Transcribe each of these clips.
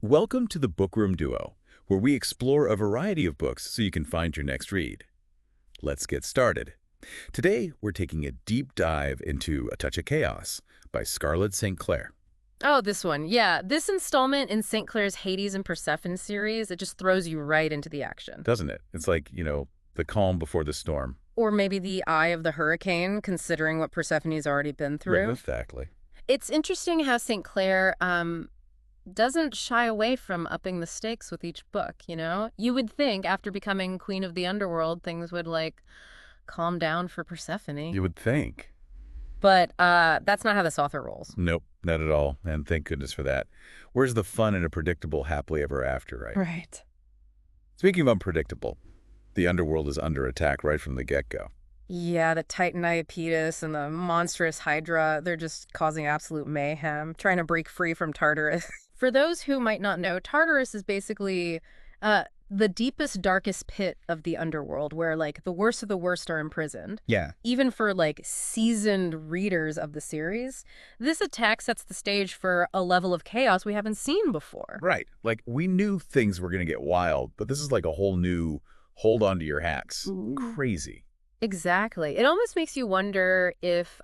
Welcome to the Bookroom Duo, where we explore a variety of books so you can find your next read. Let's get started. Today, we're taking a deep dive into A Touch of Chaos by Scarlett St. Clair. Oh, this one. Yeah, this installment in St. Clair's Hades and Persephone series, it just throws you right into the action. Doesn't it? It's like, the calm before the storm. Or maybe the eye of the hurricane, considering what Persephone's already been Right, through. exactly. It's interesting how St. Clair doesn't shy away from upping the stakes with each book, you know? You would think after becoming Queen of the Underworld, things would, like, calm down for Persephone. You would think. But that's not how this author rolls. Nope, not at all, and thank goodness for that. Where's the fun and a predictable happily ever after, right? Right. Speaking of unpredictable, the Underworld is under attack right from the get-go. Yeah, the Titan Iapetus and the monstrous Hydra, they're just causing absolute mayhem, trying to break free from Tartarus. For those who might not know, Tartarus is basically the deepest, darkest pit of the Underworld, where, like, the worst of the worst are imprisoned. Yeah. Even for, like, seasoned readers of the series, this attack sets the stage for a level of chaos we haven't seen before. Right. Like, we knew things were going to get wild, but this is like a whole new hold on to your hats. Crazy. Exactly. It almost makes you wonder if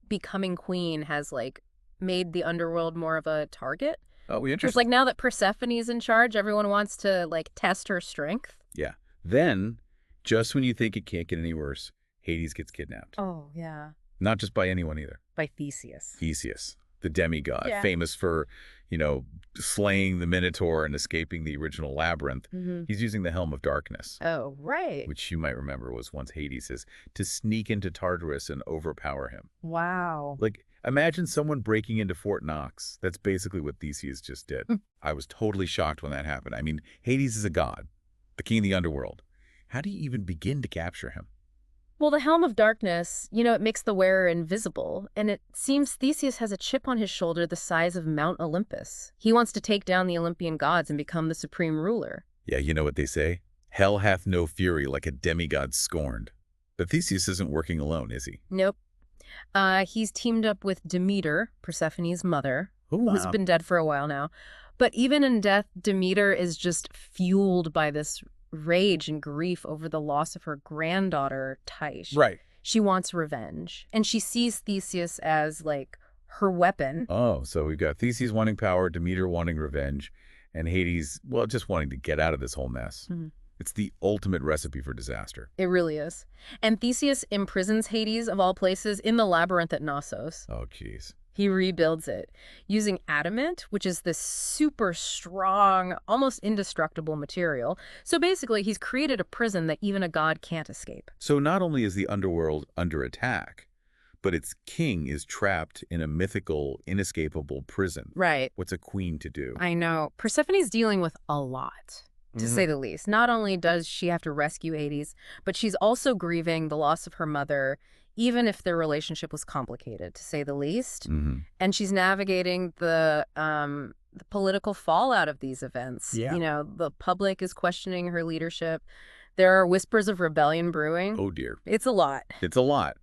becoming queen has, like, made the Underworld more of a target. Oh, we Because, interesting. like, now that Persephone's in charge, everyone wants to, like, test her strength. Yeah. Then, just when you think it can't get any worse, Hades gets kidnapped. Oh, yeah. Not just by anyone either. By Theseus. Theseus, the demigod, Yeah. famous for, slaying the Minotaur and escaping the original labyrinth. He's using the Helm of Darkness, Oh, right. which you might remember was once Hades's, to sneak into Tartarus and overpower him. Wow. Like, imagine someone breaking into Fort Knox. That's basically what Theseus just did. I was totally shocked when that happened. I mean, Hades is a god, the king of the underworld. How do you even begin to capture him? Well, the Helm of Darkness, it makes the wearer invisible, and it seems Theseus has a chip on his shoulder the size of Mount Olympus. He wants to take down the Olympian gods and become the supreme ruler. Yeah, you know what they say? Hell hath no fury like a demigod scorned. But Theseus isn't working alone, is he? Nope. He's teamed up with Demeter, Persephone's mother, Oh, who's been dead for a while now. But even in death, Demeter is just fueled by this rage and grief over the loss of her granddaughter, Tyche. Right. She wants revenge, and she sees Theseus as, like, her weapon. Oh, so we've got Theseus wanting power, Demeter wanting revenge, and Hades, well, just wanting to get out of this whole mess. It's the ultimate recipe for disaster. It really is. And Theseus imprisons Hades, of all places, in the labyrinth at Knossos. Oh, jeez. He rebuilds it using adamant, which is this super strong, almost indestructible material. So basically, he's created a prison that even a god can't escape. So not only is the underworld under attack, but its king is trapped in a mythical, inescapable prison. Right. What's a queen to do? I know. Persephone's dealing with a lot, to say the least. Not only does she have to rescue Hades, but she's also grieving the loss of her mother, even if their relationship was complicated, to say the least. And she's navigating the political fallout of these events. Yeah. The public is questioning her leadership. There are whispers of rebellion brewing. Oh, dear. It's a lot. It's a lot.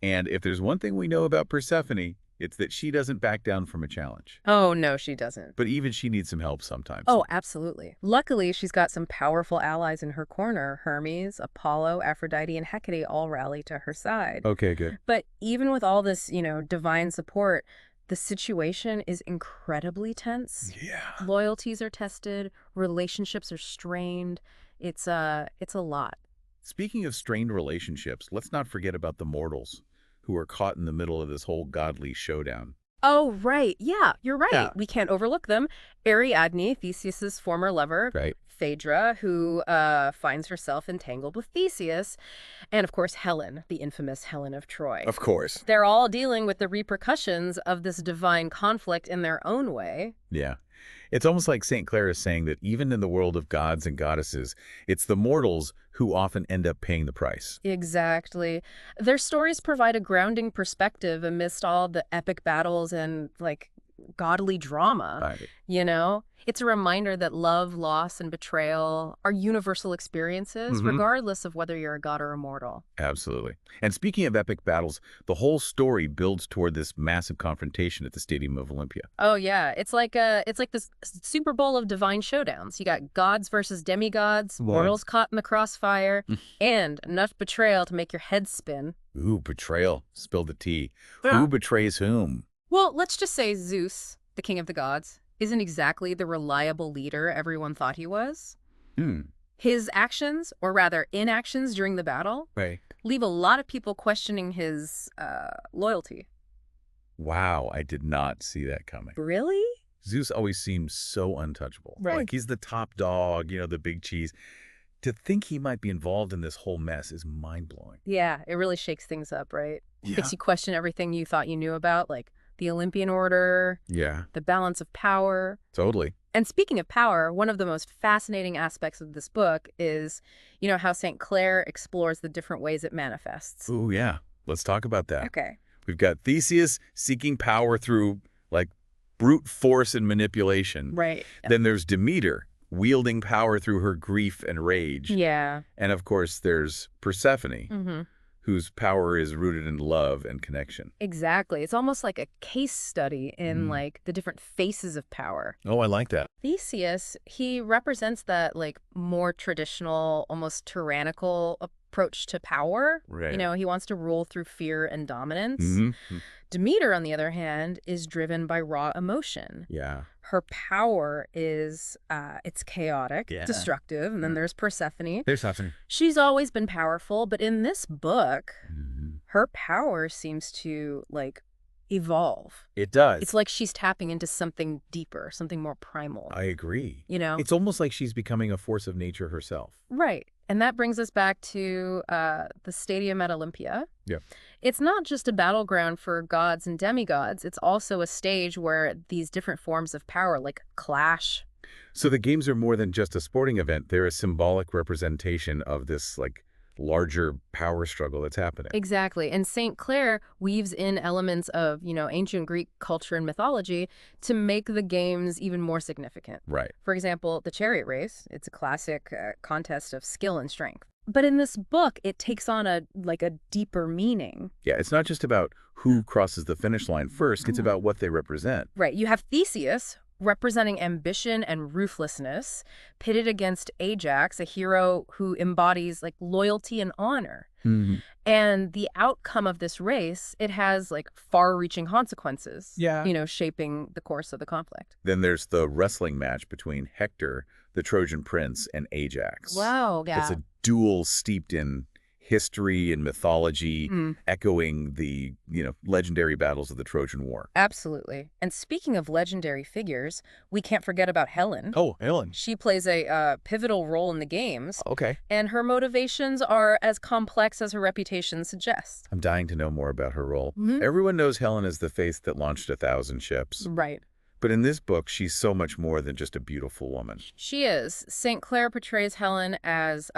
And if there's one thing we know about Persephone, it's that she doesn't back down from a challenge. Oh, no, she doesn't. But even she needs some help sometimes. Oh, absolutely. Luckily, she's got some powerful allies in her corner. Hermes, Apollo, Aphrodite, and Hecate all rally to her side. Okay, good. But even with all this, divine support, the situation is incredibly tense. Yeah. Loyalties are tested, relationships are strained. It's a lot. Speaking of strained relationships, let's not forget about the mortals who are caught in the middle of this whole godly showdown. Oh, right. Yeah, you're right. Yeah. We can't overlook them. Ariadne, Theseus's former lover. Right. Phaedra, who finds herself entangled with Theseus. And, of course, Helen, the infamous Helen of Troy. Of course. They're all dealing with the repercussions of this divine conflict in their own way. Yeah. It's almost like St. Clair is saying that even in the world of gods and goddesses, it's the mortals who often end up paying the price. Exactly. Their stories provide a grounding perspective amidst all the epic battles and, like, godly drama. Right. It's a reminder that love, loss, and betrayal are universal experiences, regardless of whether you're a god or a mortal. Absolutely. And speaking of epic battles, the whole story builds toward this massive confrontation at the Stadium of Olympia. Oh yeah, it's like this Super Bowl of divine showdowns. You got gods versus demigods, mortals caught in the crossfire, and enough betrayal to make your head spin. Ooh, betrayal. Spill the tea. Yeah. Who betrays whom? Well, let's just say Zeus, the king of the gods, isn't exactly the reliable leader everyone thought he was. His actions, or rather inactions during the battle, leave a lot of people questioning his loyalty. Wow, I did not see that coming. Really? Zeus always seems so untouchable. Right. Like he's the top dog, the big cheese. To think he might be involved in this whole mess is mind-blowing. Yeah, it really shakes things up, right? Yeah. Makes you question everything you thought you knew about, like the Olympian order, the balance of power. Totally. And speaking of power, one of the most fascinating aspects of this book is, how St. Clair explores the different ways it manifests. Ooh, yeah. Let's talk about that. Okay. We've got Theseus seeking power through, brute force and manipulation. Right. Then there's Demeter wielding power through her grief and rage. Yeah. And, of course, there's Persephone, whose power is rooted in love and connection. Exactly. It's almost like a case study in, the different faces of power. Oh, I like that. Theseus, he represents that, more traditional, almost tyrannical approach to power. Right. He wants to rule through fear and dominance. Demeter, on the other hand, is driven by raw emotion. Yeah. Her power is, it's chaotic, destructive, and then there's Persephone. She's always been powerful, but in this book, her power seems to, evolve. It does. It's like she's tapping into something deeper, something more primal. I agree. It's almost like she's becoming a force of nature herself. Right. And that brings us back to the stadium at Olympia. Yeah. It's not just a battleground for gods and demigods. It's also a stage where these different forms of power, clash. So the games are more than just a sporting event. They're a symbolic representation of this, larger power struggle that's happening. Exactly. And St. Clair weaves in elements of, ancient Greek culture and mythology to make the games even more significant. Right. For example, the chariot race, it's a classic contest of skill and strength. But in this book, it takes on a deeper meaning. Yeah, it's not just about who crosses the finish line first. It's about what they represent. Right. You have Theseus, representing ambition and ruthlessness, pitted against Ajax, a hero who embodies loyalty and honor. And the outcome of this race, it has far-reaching consequences. Yeah. Shaping the course of the conflict. Then there's the wrestling match between Hector, the Trojan prince, and Ajax. Wow. Yeah. It's a duel steeped in history and mythology, echoing the, legendary battles of the Trojan War. Absolutely. And speaking of legendary figures, we can't forget about Helen. Oh, Helen. She plays a pivotal role in the games. Okay. And her motivations are as complex as her reputation suggests. I'm dying to know more about her role. Everyone knows Helen as the face that launched 1,000 ships. Right. But in this book, she's so much more than just a beautiful woman. She is. St. Clair portrays Helen as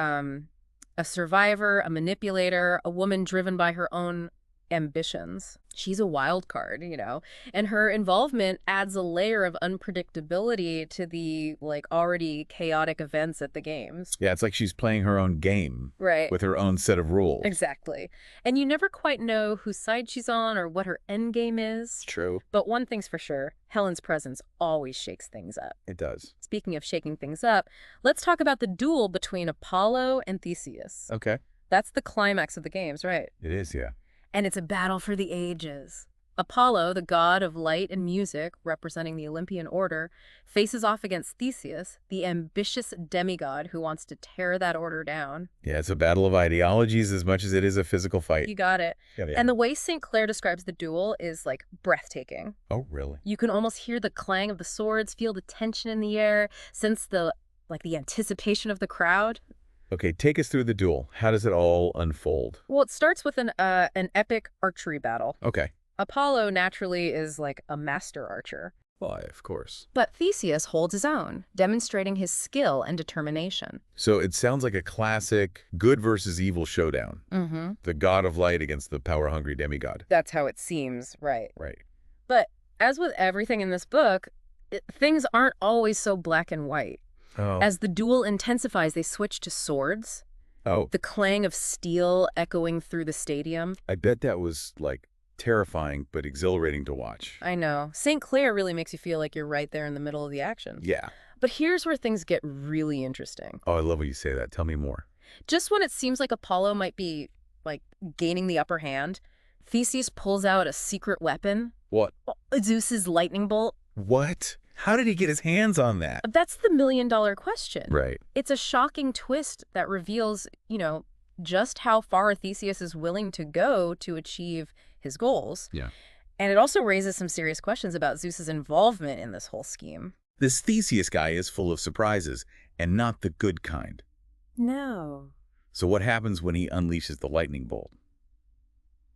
a survivor, a manipulator, a woman driven by her own ambitions. She's a wild card, and her involvement adds a layer of unpredictability to the already chaotic events at the games. Yeah, it's like she's playing her own game. Right. With her own set of rules. Exactly. And you never quite know whose side she's on or what her end game is. True. But one thing's for sure, Helen's presence always shakes things up. It does. Speaking of shaking things up, let's talk about the duel between Apollo and Theseus. Okay. That's the climax of the games, right? It is, yeah. And it's a battle for the ages. Apollo, the god of light and music, representing the Olympian order, faces off against Theseus, the ambitious demigod who wants to tear that order down. Yeah, it's a battle of ideologies as much as it is a physical fight. You got it. Yeah. And the way St. Clair describes the duel is breathtaking. Oh, really? You can almost hear the clang of the swords, feel the tension in the air, sense the anticipation of the crowd. Okay, take us through the duel. How does it all unfold? Well, it starts with an epic archery battle. Okay. Apollo naturally is a master archer. Why, of course. But Theseus holds his own, demonstrating his skill and determination. So it sounds like a classic good versus evil showdown. The god of light against the power-hungry demigod. That's how it seems, right. Right. But as with everything in this book, things aren't always so black and white. Oh. As the duel intensifies, they switch to swords. Oh. The clang of steel echoing through the stadium. I bet that was, like, terrifying but exhilarating to watch. I know. St. Clair really makes you feel like you're right there in the middle of the action. Yeah. But here's where things get really interesting. Oh, I love when you say that. Tell me more. Just when it seems like Apollo might be, like, gaining the upper hand, Theseus pulls out a secret weapon. What? Zeus's lightning bolt. What? How did he get his hands on that? That's the million-dollar question. Right. It's a shocking twist that reveals, just how far Theseus is willing to go to achieve his goals. Yeah. And it also raises some serious questions about Zeus's involvement in this whole scheme. This Theseus guy is full of surprises, and not the good kind. No. So what happens when he unleashes the lightning bolt?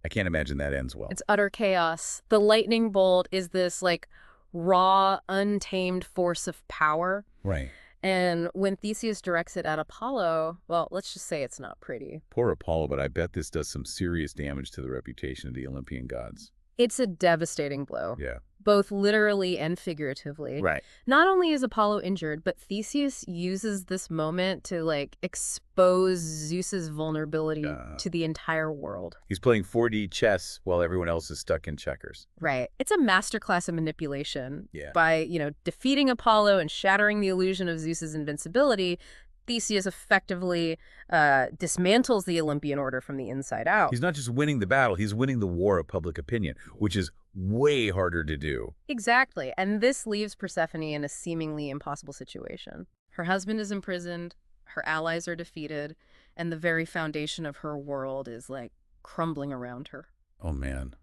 I can't imagine that ends well. It's utter chaos. The lightning bolt is this, like, raw, untamed force of power. Right. And when Theseus directs it at Apollo, well, let's just say it's not pretty. Poor Apollo, but I bet this does some serious damage to the reputation of the Olympian gods. It's a devastating blow. Yeah. Both literally and figuratively. Right. Not only is Apollo injured, but Theseus uses this moment to, like, expose Zeus's vulnerability to the entire world. He's playing 4D chess while everyone else is stuck in checkers. Right. It's a masterclass of manipulation. Yeah. By, defeating Apollo and shattering the illusion of Zeus's invincibility, Theseus effectively dismantles the Olympian order from the inside out. He's not just winning the battle, he's winning the war of public opinion, which is way harder to do. Exactly. And this leaves Persephone in a seemingly impossible situation. Her husband is imprisoned, her allies are defeated, and the very foundation of her world is, like, crumbling around her. Oh, man.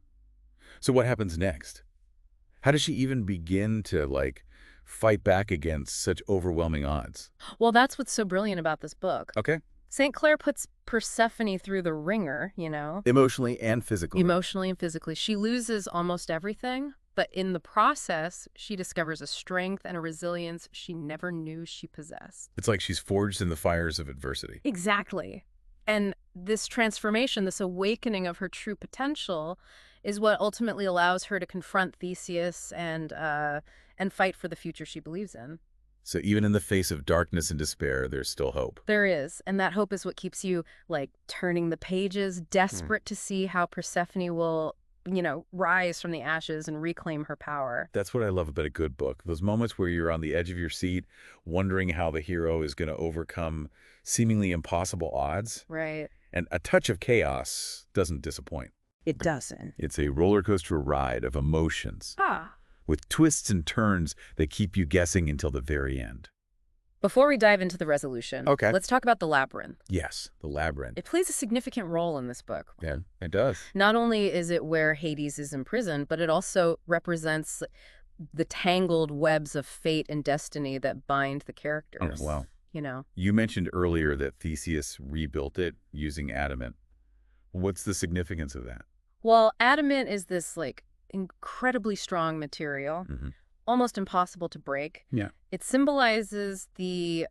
So what happens next? How does she even begin to, like, fight back against such overwhelming odds? Well, that's what's so brilliant about this book. Okay. St. Clair puts Persephone through the ringer, Emotionally and physically. Emotionally and physically. She loses almost everything, but in the process, she discovers a strength and a resilience she never knew she possessed. It's like she's forged in the fires of adversity. Exactly. And this transformation, this awakening of her true potential, is what ultimately allows her to confront Theseus and fight for the future she believes in. So even in the face of darkness and despair, there's still hope. There is. And that hope is what keeps you, like, turning the pages, desperate to see how Persephone will, rise from the ashes and reclaim her power. That's what I love about a good book. Those moments where you're on the edge of your seat, wondering how the hero is going to overcome seemingly impossible odds. Right. And a touch of chaos doesn't disappoint. It doesn't. It's a roller coaster ride of emotions. With twists and turns that keep you guessing until the very end. Before we dive into the resolution, let's talk about the labyrinth. Yes, the labyrinth. It plays a significant role in this book. Yeah, it does. Not only is it where Hades is imprisoned, but it also represents the tangled webs of fate and destiny that bind the characters. Oh, wow. You mentioned earlier that Theseus rebuilt it using adamant. What's the significance of that? Well, adamant is this, like, incredibly strong material, almost impossible to break. Yeah. It symbolizes the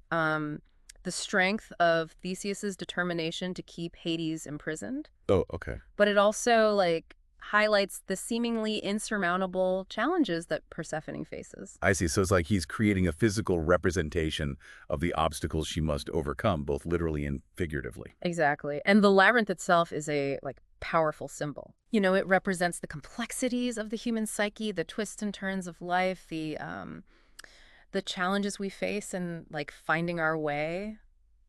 strength of Theseus's determination to keep Hades imprisoned. Oh, okay. But it also, like, highlights the seemingly insurmountable challenges that Persephone faces. I see. So it's like he's creating a physical representation of the obstacles she must overcome, both literally and figuratively. Exactly. And the labyrinth itself is a, like, powerful symbol. It represents the complexities of the human psyche, the twists and turns of life, the challenges we face in, like, finding our way.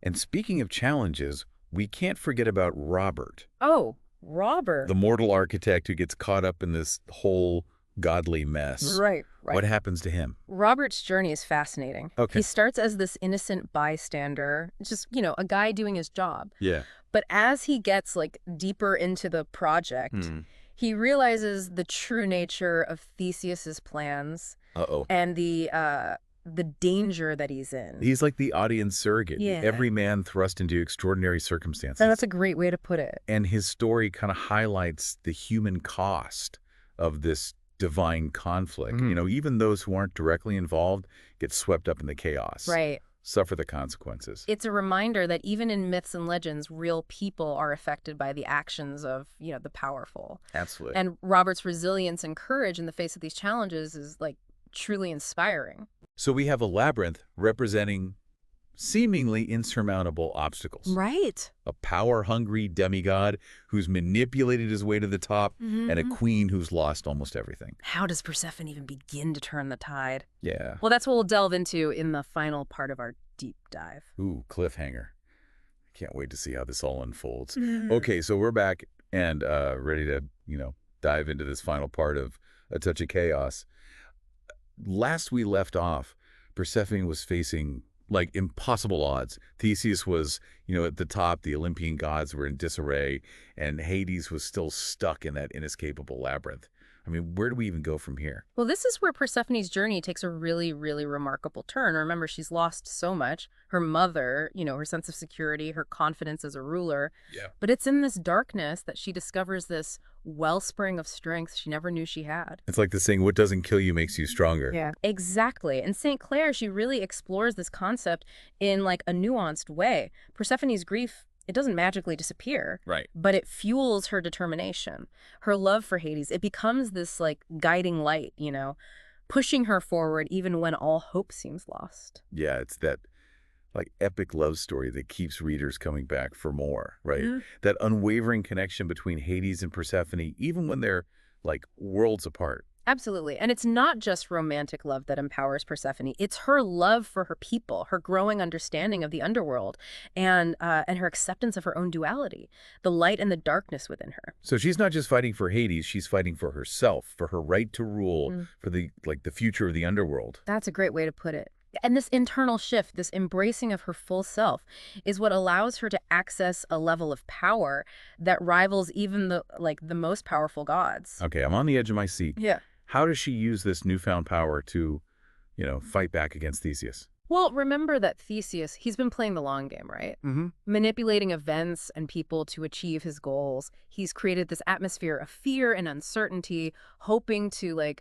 And speaking of challenges, we can't forget about Robert. Oh, Robert. The mortal architect who gets caught up in this whole godly mess. Right. What happens to him? Robert's journey is fascinating. Okay. He starts as this innocent bystander, just, a guy doing his job. Yeah. But as he gets, like, deeper into the project, he realizes the true nature of Theseus's plans. And the danger that he's in. He's like the audience surrogate. Yeah. Every man thrust into extraordinary circumstances. And that's a great way to put it. And his story kind of highlights the human cost of this divine conflict. Even those who aren't directly involved get swept up in the chaos. Right. Suffer the consequences. It's a reminder that even in myths and legends, real people are affected by the actions of, the powerful. Absolutely. And Robert's resilience and courage in the face of these challenges is, like, truly inspiring. So we have a labyrinth representing seemingly insurmountable obstacles. Right. A power-hungry demigod who's manipulated his way to the top, and a queen who's lost almost everything. How does Persephone even begin to turn the tide? Yeah. Well, that's what we'll delve into in the final part of our deep dive. Ooh, cliffhanger. Can't wait to see how this all unfolds. Okay, so we're back and ready to, dive into this final part of A Touch of Chaos. Last we left off, Persephone was facing impossible odds. Theseus was, at the top, the Olympian gods were in disarray, and Hades was still stuck in that inescapable labyrinth. I mean, where do we even go from here? Well, this is where Persephone's journey takes a really, really remarkable turn. Remember, she's lost so much. Her mother, her sense of security, her confidence as a ruler. Yeah. But it's in this darkness that she discovers this wellspring of strength she never knew she had. It's like the saying, what doesn't kill you makes you stronger. Yeah, exactly. And St. Clair, she really explores this concept in a nuanced way. Persephone's grief, it doesn't magically disappear. Right. But it fuels her determination. Her love for Hades, it becomes this guiding light, pushing her forward even when all hope seems lost. Yeah, it's that epic love story that keeps readers coming back for more, right? That unwavering connection between Hades and Persephone, even when they're worlds apart. Absolutely. And it's not just romantic love that empowers Persephone. It's her love for her people, her growing understanding of the underworld, and her acceptance of her own duality, the light and the darkness within her. So she's not just fighting for Hades, she's fighting for herself, for her right to rule, for the future of the underworld. That's a great way to put it. And this internal shift, this embracing of her full self, is what allows her to access a level of power that rivals even the most powerful gods. Okay, I'm on the edge of my seat. Yeah. How does she use this newfound power to, fight back against Theseus? Well, remember that Theseus, he's been playing the long game, right? Manipulating events and people to achieve his goals. He's created this atmosphere of fear and uncertainty, hoping to,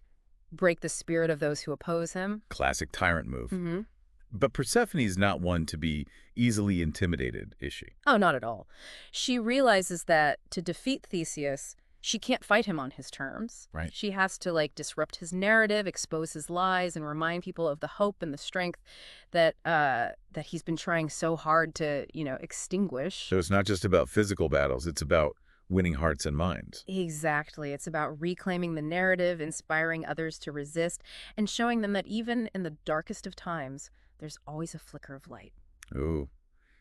break the spirit of those who oppose him. Classic tyrant move. But Persephone's not one to be easily intimidated, is she? Oh, not at all. She realizes that to defeat Theseus, she can't fight him on his terms. Right. She has to disrupt his narrative, expose his lies, and remind people of the hope and the strength that he's been trying so hard to, extinguish. So it's not just about physical battles, it's about winning hearts and minds. Exactly. It's about reclaiming the narrative, inspiring others to resist, and showing them that even in the darkest of times, there's always a flicker of light. Ooh,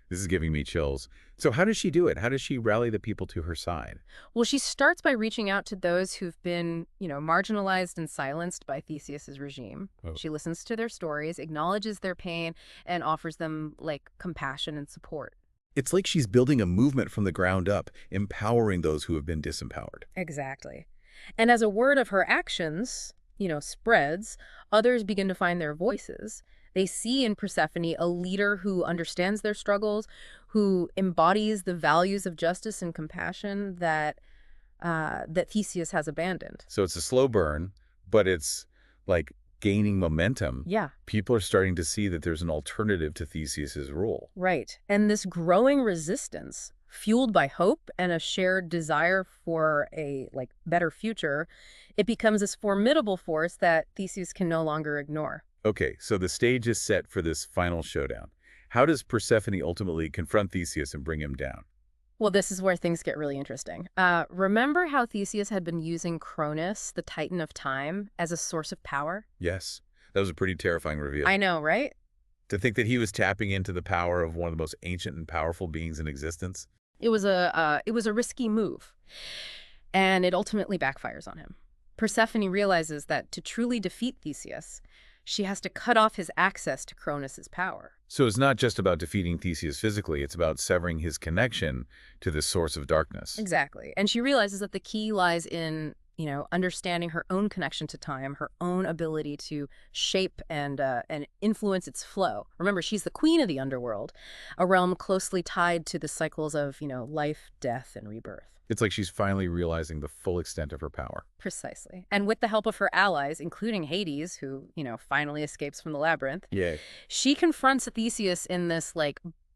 this is giving me chills. So how does she do it? How does she rally the people to her side? Well, she starts by reaching out to those who've been, marginalized and silenced by Theseus's regime. Oh. She listens to their stories, acknowledges their pain, and offers them, compassion and support. It's like she's building a movement from the ground up, empowering those who have been disempowered. Exactly. And as a word of her actions, spreads, others begin to find their voices. They see in Persephone a leader who understands their struggles, who embodies the values of justice and compassion that Theseus has abandoned. So it's a slow burn, but it's gaining momentum. Yeah. People are starting to see that there's an alternative to Theseus's rule. Right. And this growing resistance, fueled by hope and a shared desire for a better future, it becomes this formidable force that Theseus can no longer ignore. Okay, so the stage is set for this final showdown. How does Persephone ultimately confront Theseus and bring him down? Well, this is where things get really interesting. Remember how Theseus had been using Cronus, the Titan of Time, as a source of power? Yes, that was a pretty terrifying reveal. I know, right? To think that he was tapping into the power of one of the most ancient and powerful beings in existence. It was a risky move, and it ultimately backfires on him. Persephone realizes that to truly defeat Theseus, she has to cut off his access to Cronus's power. So it's not just about defeating Theseus physically, it's about severing his connection to this source of darkness. Exactly. And she realizes that the key lies in, understanding her own connection to time, her own ability to shape and influence its flow. Remember, she's the queen of the underworld, a realm closely tied to the cycles of, life, death, and rebirth. It's like she's finally realizing the full extent of her power. Precisely. And with the help of her allies, including Hades, who, finally escapes from the labyrinth, Yeah. she confronts Theseus in this,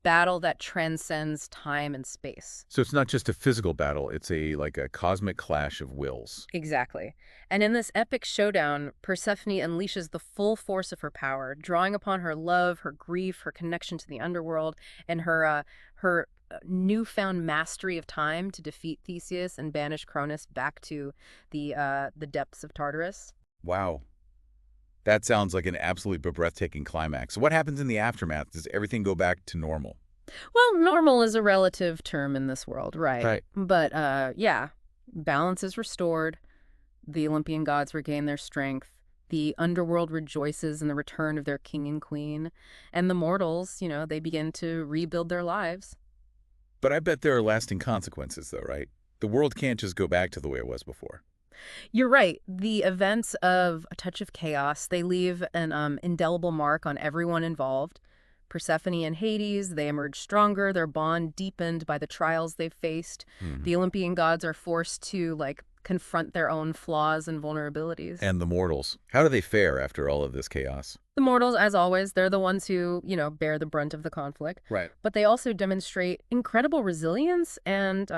battle that transcends time and space. So it's not just a physical battle, it's like a cosmic clash of wills. Exactly. And in this epic showdown, Persephone unleashes the full force of her power, drawing upon her love, her grief, her connection to the underworld, and her newfound mastery of time to defeat Theseus and banish Cronus back to the depths of Tartarus. Wow. That sounds like an absolutely breathtaking climax. What happens in the aftermath? Does everything go back to normal? Well, normal is a relative term in this world, right? Right. But yeah, balance is restored. The Olympian gods regain their strength. The underworld rejoices in the return of their king and queen. And the mortals, they begin to rebuild their lives. But I bet there are lasting consequences, though, right? The world can't just go back to the way it was before. You're right. The events of A Touch of Chaos, they leave an indelible mark on everyone involved. Persephone and Hades, they emerge stronger, their bond deepened by the trials they've faced. The Olympian gods are forced to, confront their own flaws and vulnerabilities. And the mortals, how do they fare after all of this chaos? The mortals, as always, they're the ones who, bear the brunt of the conflict. Right. But they also demonstrate incredible resilience and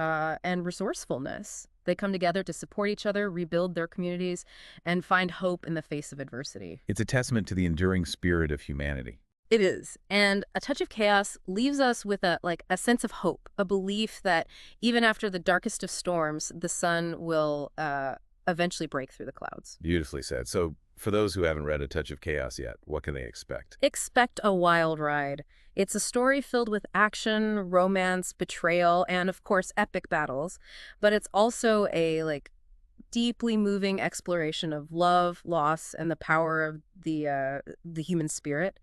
resourcefulness. They come together to support each other, rebuild their communities, and find hope in the face of adversity. It's a testament to the enduring spirit of humanity. It is. And A Touch of Chaos leaves us with a sense of hope, a belief that even after the darkest of storms, the sun will eventually break through the clouds. Beautifully said. So for those who haven't read A Touch of Chaos yet, what can they expect? Expect a wild ride. It's a story filled with action, romance, betrayal, and of course, epic battles. But it's also a deeply moving exploration of love, loss, and the power of the human spirit.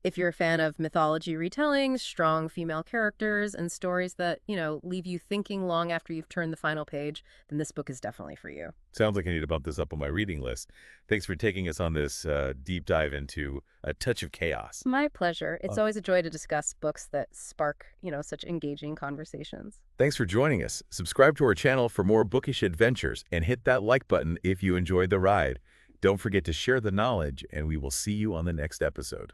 If you're a fan of mythology retellings, strong female characters, and stories that, leave you thinking long after you've turned the final page, then this book is definitely for you. Sounds like I need to bump this up on my reading list. Thanks for taking us on this deep dive into A Touch of Chaos. My pleasure. It's always a joy to discuss books that spark, such engaging conversations. Thanks for joining us. Subscribe to our channel for more bookish adventures and hit that like button if you enjoyed the ride. Don't forget to share the knowledge, and we will see you on the next episode.